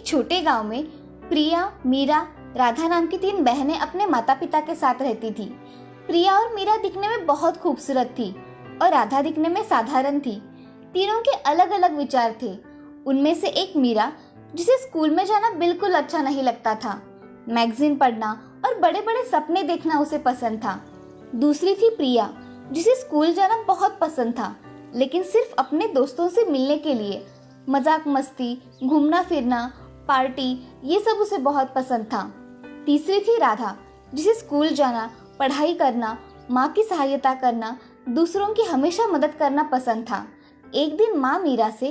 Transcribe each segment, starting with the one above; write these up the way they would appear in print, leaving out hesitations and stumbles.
एक छोटे गांव में प्रिया, मीरा, राधा नाम की 3 बहनें अपने माता पिता के साथ रहती थी। प्रिया और मीरा दिखने में बहुत खूबसूरत थी और राधा दिखने में साधारण थी। तीनों के अलग अलग विचार थे। उनमें से एक मीरा, जिसे स्कूल में जाना बिल्कुल अच्छा नहीं लगता था। मैगजीन पढ़ना और बड़े बड़े सपने देखना उसे पसंद था। दूसरी थी प्रिया, जिसे स्कूल जाना बहुत पसंद था, लेकिन सिर्फ अपने दोस्तों से मिलने के लिए। मजाक मस्ती, घूमना फिरना, पार्टी, ये सब उसे बहुत पसंद था। तीसरी थी राधा, जिसे स्कूल जाना, पढ़ाई करना, माँ की सहायता करना, दूसरों की हमेशा मदद करना पसंद था। एक दिन माँ मीरा से,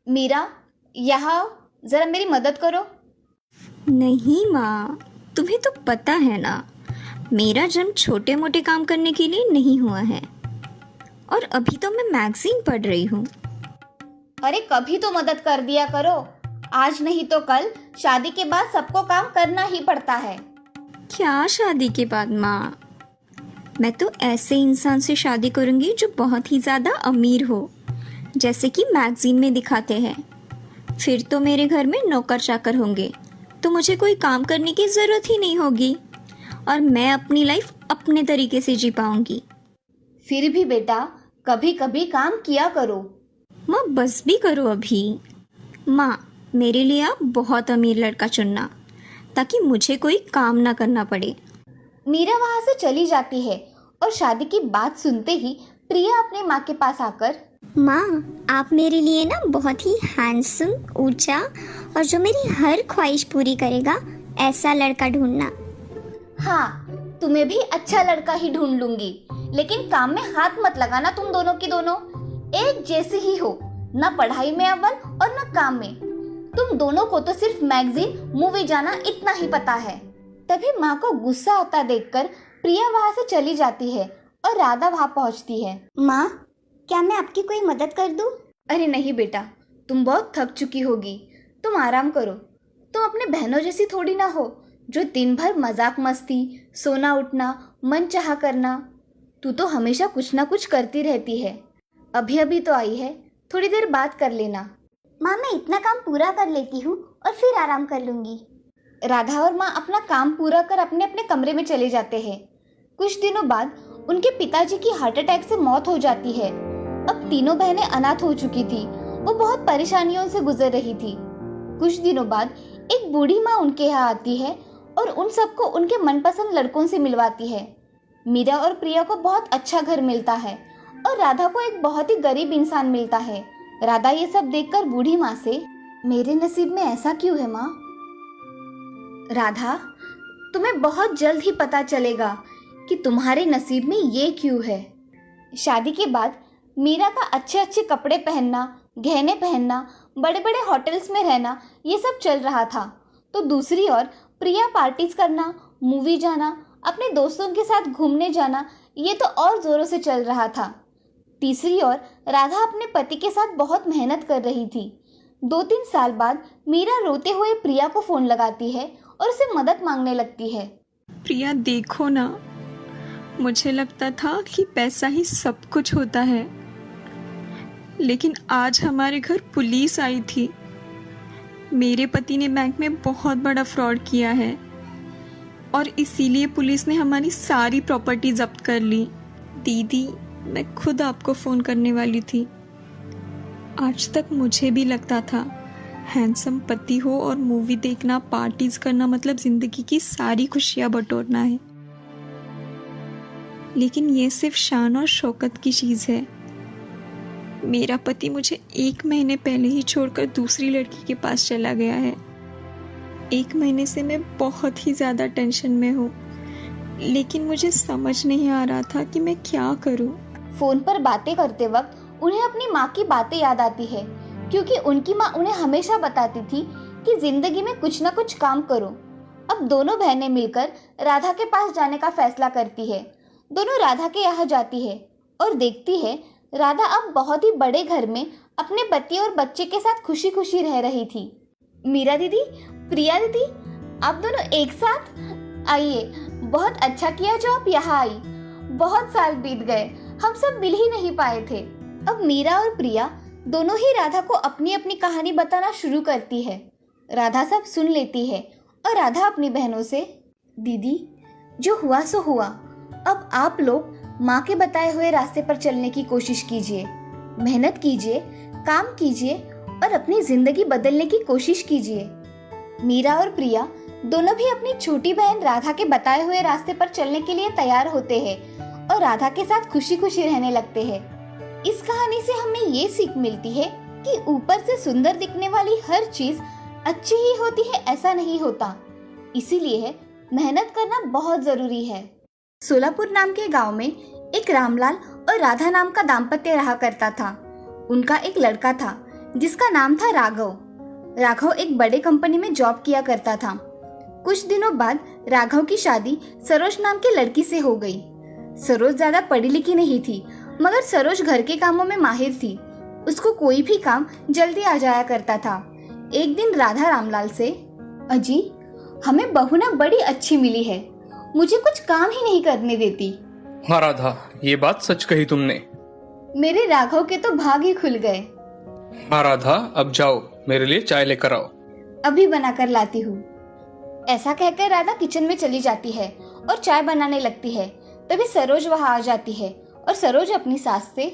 मीरा यहाँ जरा मेरी मदद करो। नहीं माँ, तुम्हें तो पता है ना, मेरा जन्म छोटे मोटे काम करने के लिए नहीं हुआ है। और अभी तो मैं मैगजीन पढ़ रही हूँ। अरे कभी तो मदद कर दिया करो, आज नहीं तो कल शादी के बाद सबको काम करना ही पड़ता है। क्या शादी के बाद माँ? मैं तो ऐसे इंसान से शादी करूँगी जो बहुत ही ज़्यादा अमीर हो, जैसे कि मैगजीन में दिखाते हैं। फिर तो मेरे घर में नौकर चाकर होंगे, तो मुझे कोई काम करने की ज़रूरत ही नहीं होगी और मैं अपनी लाइफ अपने तरीके से जी पाऊँगी। फिर भी बेटा, कभी कभी काम किया करो। माँ बस भी करो अभी। माँ, मेरे लिए आप बहुत अमीर लड़का चुनना, ताकि मुझे कोई काम ना करना पड़े। मीरा वहां से चली जाती है और शादी की बात सुनते ही प्रिया अपनी माँ के पास आकर, माँ, आप मेरे लिए ना बहुत ही हैंडसम, ऊंचा और जो मेरी हर ख्वाहिश पूरी करेगा ऐसा लड़का ढूंढना। हाँ, तुम्हें भी अच्छा लड़का ही ढूंढ लूंगी, लेकिन काम में हाथ मत लगाना। तुम दोनों की दोनों एक जैसे ही हो, ना पढ़ाई में अव्वल और ना काम में। तुम दोनों को तो सिर्फ मैगजीन, मूवी जाना इतना ही पता है। तभी माँ को गुस्सा आता देखकर प्रिया वहाँ से चली जाती है और राधा वहाँ पहुँचती है। माँ, क्या मैं आपकी कोई मदद कर दूँ? अरे नहीं बेटा, तुम बहुत थक चुकी होगी, तुम आराम करो। तुम अपने बहनों जैसी थोड़ी ना हो, जो दिन भर मजाक मस्ती, सोना उठना, मन चाहा करना। तू तो हमेशा कुछ ना कुछ करती रहती है। अभी अभी तो आई है, थोड़ी देर बात कर लेना। माँ, मैं इतना काम पूरा कर लेती हूँ और फिर आराम कर लूँगी। राधा और माँ अपना काम पूरा कर अपने अपने कमरे में चले जाते हैं। कुछ दिनों बाद उनके पिताजी की हार्ट अटैक से मौत हो जाती है। अब तीनों बहनें अनाथ हो चुकी थी। वो बहुत परेशानियों से गुजर रही थी। कुछ दिनों बाद एक बूढ़ी माँ उनके यहाँ आती है और उन सबको उनके मनपसंद लड़कों से मिलवाती है। मीरा और प्रिया को बहुत अच्छा घर मिलता है और राधा को एक बहुत ही गरीब इंसान मिलता है। राधा ये सब देखकर बूढ़ी माँ से, मेरे नसीब में ऐसा क्यों है माँ? राधा, तुम्हें बहुत जल्द ही पता चलेगा कि तुम्हारे नसीब में ये क्यों है। शादी के बाद मीरा का अच्छे अच्छे कपड़े पहनना, गहने पहनना, बड़े बड़े होटल्स में रहना, ये सब चल रहा था। तो दूसरी ओर प्रिया पार्टीज करना, मूवी जाना, अपने दोस्तों के साथ घूमने जाना, ये तो और जोरों से चल रहा था। तीसरी ओर राधा अपने पति के साथ बहुत मेहनत कर रही थी। 2-3 साल बाद मीरा रोते हुए प्रिया को फोन लगाती है और उसे मदद मांगने लगती है। प्रिया देखो ना, मुझे लगता था कि पैसा ही सब कुछ होता है, लेकिन आज हमारे घर पुलिस आई थी। मेरे पति ने बैंक में बहुत बड़ा फ्रॉड किया है और इसीलिए पुलिस ने हमारी सारी प्रॉपर्टी जब्त कर ली। दीदी, मैं खुद आपको फ़ोन करने वाली थी। आज तक मुझे भी लगता था हैंडसम पति हो और मूवी देखना, पार्टीज करना मतलब ज़िंदगी की सारी खुशियाँ बटोरना है, लेकिन ये सिर्फ शान और शौकत की चीज़ है। मेरा पति मुझे 1 महीने पहले ही छोड़कर दूसरी लड़की के पास चला गया है। 1 महीने से मैं बहुत ही ज़्यादा टेंशन में हूँ, लेकिन मुझे समझ नहीं आ रहा था कि मैं क्या करूँ। फोन पर बातें करते वक्त उन्हें अपनी माँ की बातें याद आती है, क्योंकि उनकी माँ उन्हें हमेशा बताती थी कि जिंदगी में कुछ ना कुछ काम करो। अब दोनों बहनें मिलकर राधा के पास जाने का फैसला करती है। दोनों राधा के यहाँ जाती है और देखती है राधा अब बहुत ही बड़े घर में अपने पति और बच्चे के साथ खुशी खुशी रह रही थी। मीरा दीदी, प्रिया दीदी, आप दोनों एक साथ आइए। बहुत अच्छा किया जो आप यहाँ आई। बहुत साल बीत गए, हम सब मिल ही नहीं पाए थे। अब मीरा और प्रिया दोनों ही राधा को अपनी अपनी कहानी बताना शुरू करती है। राधा सब सुन लेती है और राधा अपनी बहनों से, दीदी जो हुआ सो हुआ, अब आप लोग माँ के बताए हुए रास्ते पर चलने की कोशिश कीजिए, मेहनत कीजिए, काम कीजिए और अपनी जिंदगी बदलने की कोशिश कीजिए। मीरा और प्रिया दोनों भी अपनी छोटी बहन राधा के बताए हुए रास्ते पर चलने के लिए तैयार होते हैं और राधा के साथ खुशी खुशी रहने लगते हैं। इस कहानी से हमें ये सीख मिलती है कि ऊपर से सुंदर दिखने वाली हर चीज अच्छी ही होती है ऐसा नहीं होता, इसीलिए मेहनत करना बहुत जरूरी है। सोलापुर नाम के गांव में एक रामलाल और राधा नाम का दाम्पत्य रहा करता था। उनका एक लड़का था जिसका नाम था राघव। राघव एक बड़े कंपनी में जॉब किया करता था। कुछ दिनों बाद राघव की शादी सरोज नाम की लड़की से हो गई। सरोज ज्यादा पढ़ी लिखी नहीं थी, मगर सरोज घर के कामों में माहिर थी। उसको कोई भी काम जल्दी आ जाया करता था। एक दिन राधा रामलाल से, अजी हमें बहू ना बड़ी अच्छी मिली है, मुझे कुछ काम ही नहीं करने देती। हाँ राधा, ये बात सच कही तुमने। मेरे राघव के तो भाग ही खुल गए। हाँ राधा, अब जाओ मेरे लिए चाय लेकर आओ। अभी बनाकर लाती हूँ। ऐसा कहकर राधा किचन में चली जाती है और चाय बनाने लगती है। तभी सरोज वहाँ आ जाती है और सरोज अपनी सास से,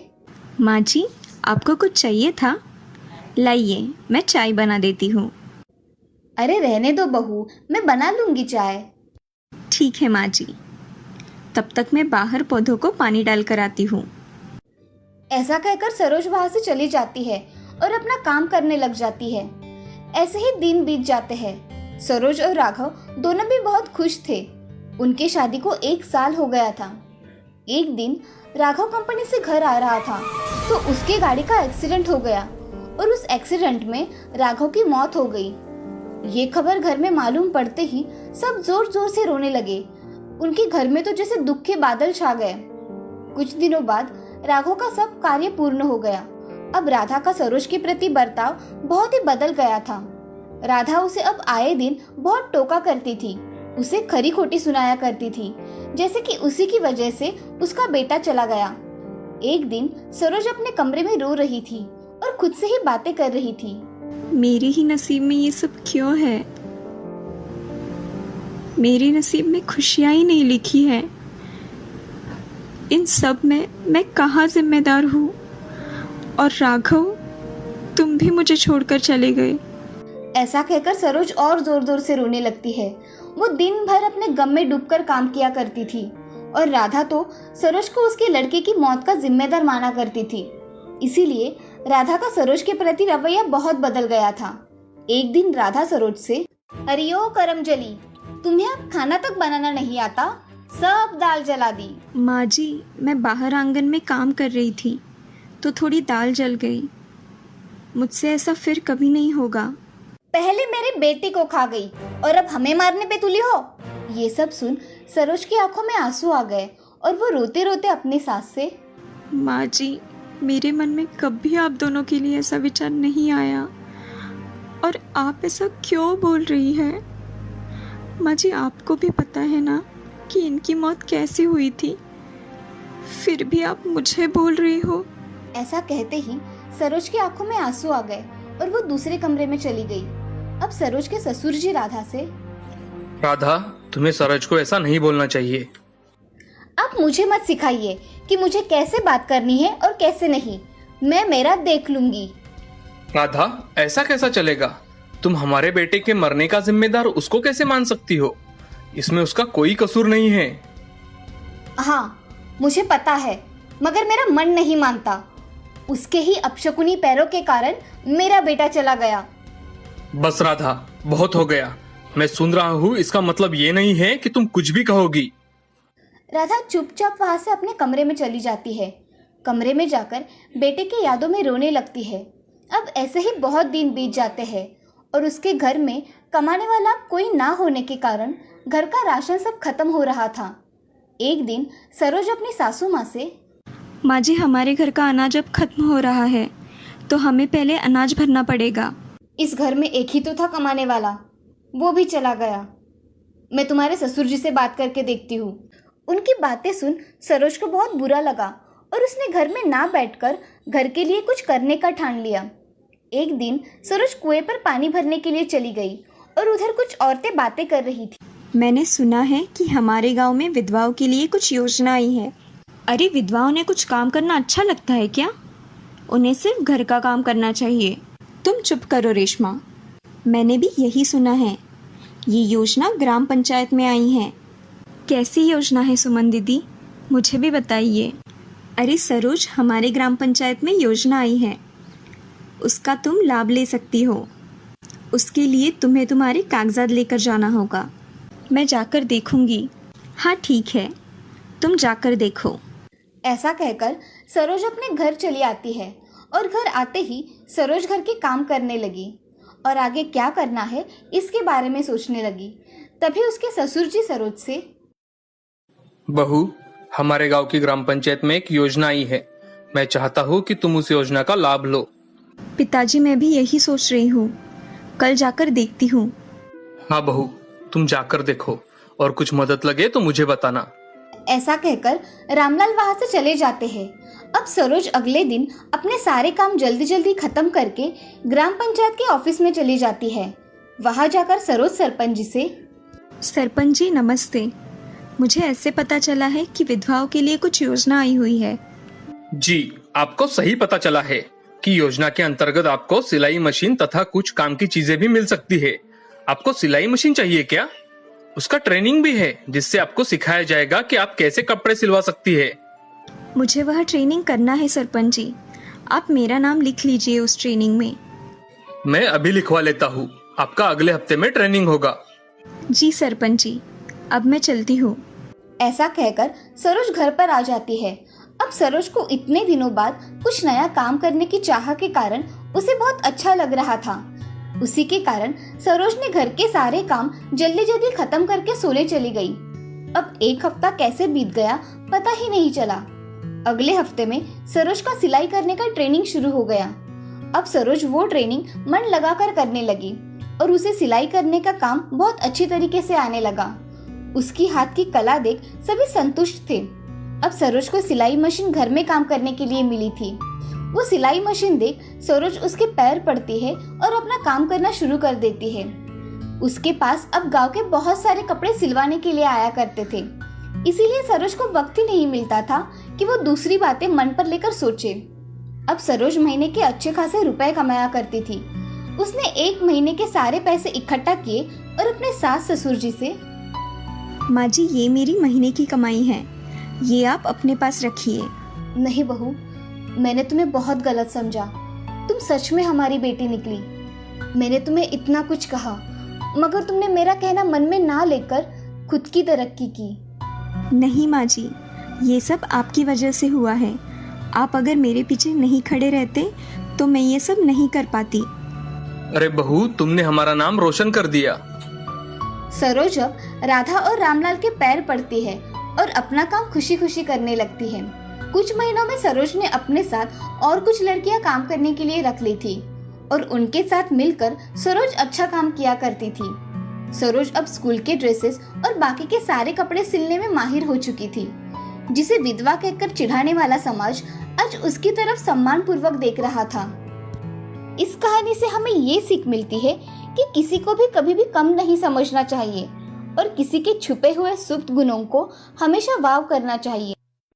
माँ जी आपको कुछ चाहिए था? लाइए मैं चाय बना देती हूँ। अरे रहने दो बहू, मैं बना लूंगी चाय। ठीक है माँ जी, तब तक मैं बाहर पौधों को पानी डाल कर आती हूँ। ऐसा कहकर सरोज वहाँ से चली जाती है और अपना काम करने लग जाती है। ऐसे ही दिन बीत जाते हैं। सरोज और राघव दोनों भी बहुत खुश थे। उनकी शादी को 1 साल हो गया था। एक दिन राघव कंपनी से घर आ रहा था तो उसके गाड़ी का एक्सीडेंट हो गया और उस एक्सीडेंट में राघव की मौत हो गई। ये खबर घर में मालूम पड़ते ही सब जोर जोर से रोने लगे। उनके घर में तो जैसे दुख के बादल छा गए। कुछ दिनों बाद राघव का सब कार्य पूर्ण हो गया। अब राधा का सरोज के प्रति बर्ताव बहुत ही बदल गया था। राधा उसे अब आए दिन बहुत टोका करती थी, उसे खरी खोटी सुनाया करती थी, जैसे कि उसी की वजह से उसका बेटा चला गया। एक दिन सरोज अपने कमरे में रो रही थी और खुद से ही बातें कर रही थी। मेरे ही नसीब में ये सब क्यों है? मेरे नसीब में खुशियाँ ही नहीं लिखी है। इन सब में मैं कहाँ जिम्मेदार हूँ? और राघव, तुम भी मुझे छोड़कर चले गए। ऐसा कहकर सरोज और जोर जोर से रोने लगती है। वो दिन भर अपने गम में डूबकर काम किया करती थी और राधा तो सरोज को उसके लड़के की मौत का जिम्मेदार माना करती थी। इसीलिए राधा का सरोज के प्रति रवैया बहुत बदल गया था। एक दिन राधा सरोज से, अरे ओ करमजली, तुम्हें अब खाना तक बनाना नहीं आता, सब दाल जला दी। माँ जी, मैं बाहर आंगन में काम कर रही थी तो थोड़ी दाल जल गई। मुझसे ऐसा फिर कभी नहीं होगा। पहले मेरे बेटे को खा गई और अब हमें मारने पे तुली हो। ये सब सुन सरोज की आंखों में आंसू आ गए और वो रोते रोते अपनी सास से, माँ जी, मेरे मन में कभी आप दोनों के लिए ऐसा विचार नहीं आया और आप ऐसा क्यों बोल रही है? माँ जी, आपको भी पता है ना कि इनकी मौत कैसे हुई थी, फिर भी आप मुझे बोल रही हो। ऐसा कहते ही सरोज की आंखों में आंसू आ गए और वो दूसरे कमरे में चली गई। अब सरोज के ससुर जी राधा से, राधा, तुम्हें सरोज को ऐसा नहीं बोलना चाहिए। आप मुझे मत सिखाइए कि मुझे कैसे बात करनी है और कैसे नहीं। मैं मेरा देख लूंगी। राधा, ऐसा कैसा चलेगा? तुम हमारे बेटे के मरने का जिम्मेदार उसको कैसे मान सकती हो? इसमें उसका कोई कसूर नहीं है। हाँ, मुझे पता है, मगर मेरा मन नहीं मानता। उसके ही अपशकुनी पैरों के कारण मेरा बेटा चला गया। बस राधा, बहुत हो गया। मैं सुन रहा हूँ, इसका मतलब ये नहीं है कि तुम कुछ भी कहोगी। राधा चुपचाप वहां से अपने कमरे में चली जाती है। कमरे में जाकर बेटे की यादों में रोने लगती है। अब ऐसे ही बहुत दिन बीत जाते हैं और उसके घर में कमाने वाला कोई ना होने के कारण घर का राशन सब खत्म हो रहा था। एक दिन सरोज अपनी सासू माँ से, माँ जी, हमारे घर का अनाज अब खत्म हो रहा है तो हमें पहले अनाज भरना पड़ेगा। इस घर में एक ही तो था कमाने वाला, वो भी चला गया। मैं तुम्हारे ससुर जी से बात करके देखती हूँ। उनकी बातें सुन सरोज को बहुत बुरा लगा और उसने घर में ना बैठकर घर के लिए कुछ करने का ठान लिया। एक दिन सरोज कुएं पर पानी भरने के लिए चली गई और उधर कुछ औरतें बातें कर रही थी। मैंने सुना है कि हमारे गांव में विधवाओं के लिए कुछ योजना आई है। अरे विधवाओं ने कुछ काम करना अच्छा लगता है क्या? उन्हें सिर्फ घर का काम करना चाहिए। तुम चुप करो रेशमा, मैंने भी यही सुना है। ये योजना ग्राम पंचायत में आई है। कैसी योजना है सुमन दीदी, मुझे भी बताइए। अरे सरोज, हमारे ग्राम पंचायत में योजना आई है, उसका तुम लाभ ले सकती हो। उसके लिए तुम्हें तुम्हारे कागजात लेकर जाना होगा। मैं जाकर देखूंगी। हाँ ठीक है, तुम जाकर देखो। ऐसा कहकर सरोज अपने घर चली आती है और घर आते ही सरोज घर के काम करने लगी और आगे क्या करना है इसके बारे में सोचने लगी। तभी उसके ससुर जी सरोज से, बहू, हमारे गांव की ग्राम पंचायत में एक योजना आई है। मैं चाहता हूँ कि तुम उस योजना का लाभ लो। पिताजी, मैं भी यही सोच रही हूँ, कल जाकर देखती हूँ। हाँ बहू, तुम जाकर देखो और कुछ मदद लगे तो मुझे बताना। ऐसा कहकर रामलाल वहां से चले जाते हैं। अब सरोज अगले दिन अपने सारे काम जल्दी जल्दी खत्म करके ग्राम पंचायत के ऑफिस में चली जाती है। वहां जाकर सरोज सरपंच जी से, सरपंच जी नमस्ते, मुझे ऐसे पता चला है कि विधवाओं के लिए कुछ योजना आई हुई है। जी, आपको सही पता चला है कि योजना के अंतर्गत आपको सिलाई मशीन तथा कुछ काम की चीजें भी मिल सकती है। आपको सिलाई मशीन चाहिए क्या? उसका ट्रेनिंग भी है जिससे आपको सिखाया जाएगा कि आप कैसे कपड़े सिलवा सकती है। मुझे वह ट्रेनिंग करना है सरपंच जी, आप मेरा नाम लिख लीजिए उस ट्रेनिंग में। मैं अभी लिखवा लेता हूँ, आपका अगले हफ्ते में ट्रेनिंग होगा। जी सरपंच जी, अब मैं चलती हूँ। ऐसा कहकर सरोज घर पर आ जाती है। अब सरोज को इतने दिनों बाद कुछ नया काम करने की चाह के कारण उसे बहुत अच्छा लग रहा था। उसी के कारण सरोज ने घर के सारे काम जल्दी जल्दी खत्म करके सोने चली गई। अब एक हफ्ता कैसे बीत गया पता ही नहीं चला। अगले हफ्ते में सरोज का सिलाई करने का ट्रेनिंग शुरू हो गया। अब सरोज वो ट्रेनिंग मन लगाकर करने लगी और उसे सिलाई करने का काम बहुत अच्छी तरीके से आने लगा। उसकी हाथ की कला देख सभी संतुष्ट थे। अब सरोज को सिलाई मशीन घर में काम करने के लिए मिली थी। वो सिलाई मशीन देख सरोज उसके पैर पड़ती है और अपना काम करना शुरू कर देती है। उसके पास अब गांव के बहुत सारे कपड़े सिलवाने के लिए आया करते थे, इसीलिए सरोज को वक्त ही नहीं मिलता था कि वो दूसरी बातें मन पर लेकर सोचे। अब सरोज महीने के अच्छे खासे रुपए कमाया करती थी। उसने एक महीने के सारे पैसे इकट्ठा किए और अपने सास ससुर जी से, माँ जी, ये मेरी महीने की कमाई है, ये आप अपने पास रखिए। नहीं बहू, मैंने तुम्हें बहुत गलत समझा। तुम सच में हमारी बेटी निकली। मैंने तुम्हें इतना कुछ कहा मगर तुमने मेरा कहना मन में ना लेकर खुद की तरक्की की। नहीं माँ जी, ये सब आपकी वजह से हुआ है। आप अगर मेरे पीछे नहीं खड़े रहते तो मैं ये सब नहीं कर पाती। अरे बहू, तुमने हमारा नाम रोशन कर दिया। सरोज अब राधा और रामलाल के पैर पड़ती है और अपना काम खुशी खुशी करने लगती है। कुछ महीनों में सरोज ने अपने साथ और कुछ लड़कियां काम करने के लिए रख ली थी और उनके साथ मिलकर सरोज अच्छा काम किया करती थी। सरोज अब स्कूल के ड्रेसेस और बाकी के सारे कपड़े सिलने में माहिर हो चुकी थी। जिसे विधवा कहकर चिढ़ाने वाला समाज आज उसकी तरफ सम्मान पूर्वक देख रहा था। इस कहानी से हमें ये सीख मिलती है कि किसी को भी कभी भी कम नहीं समझना चाहिए और किसी के छुपे हुए सुप्त गुणों को हमेशा वाव करना चाहिए।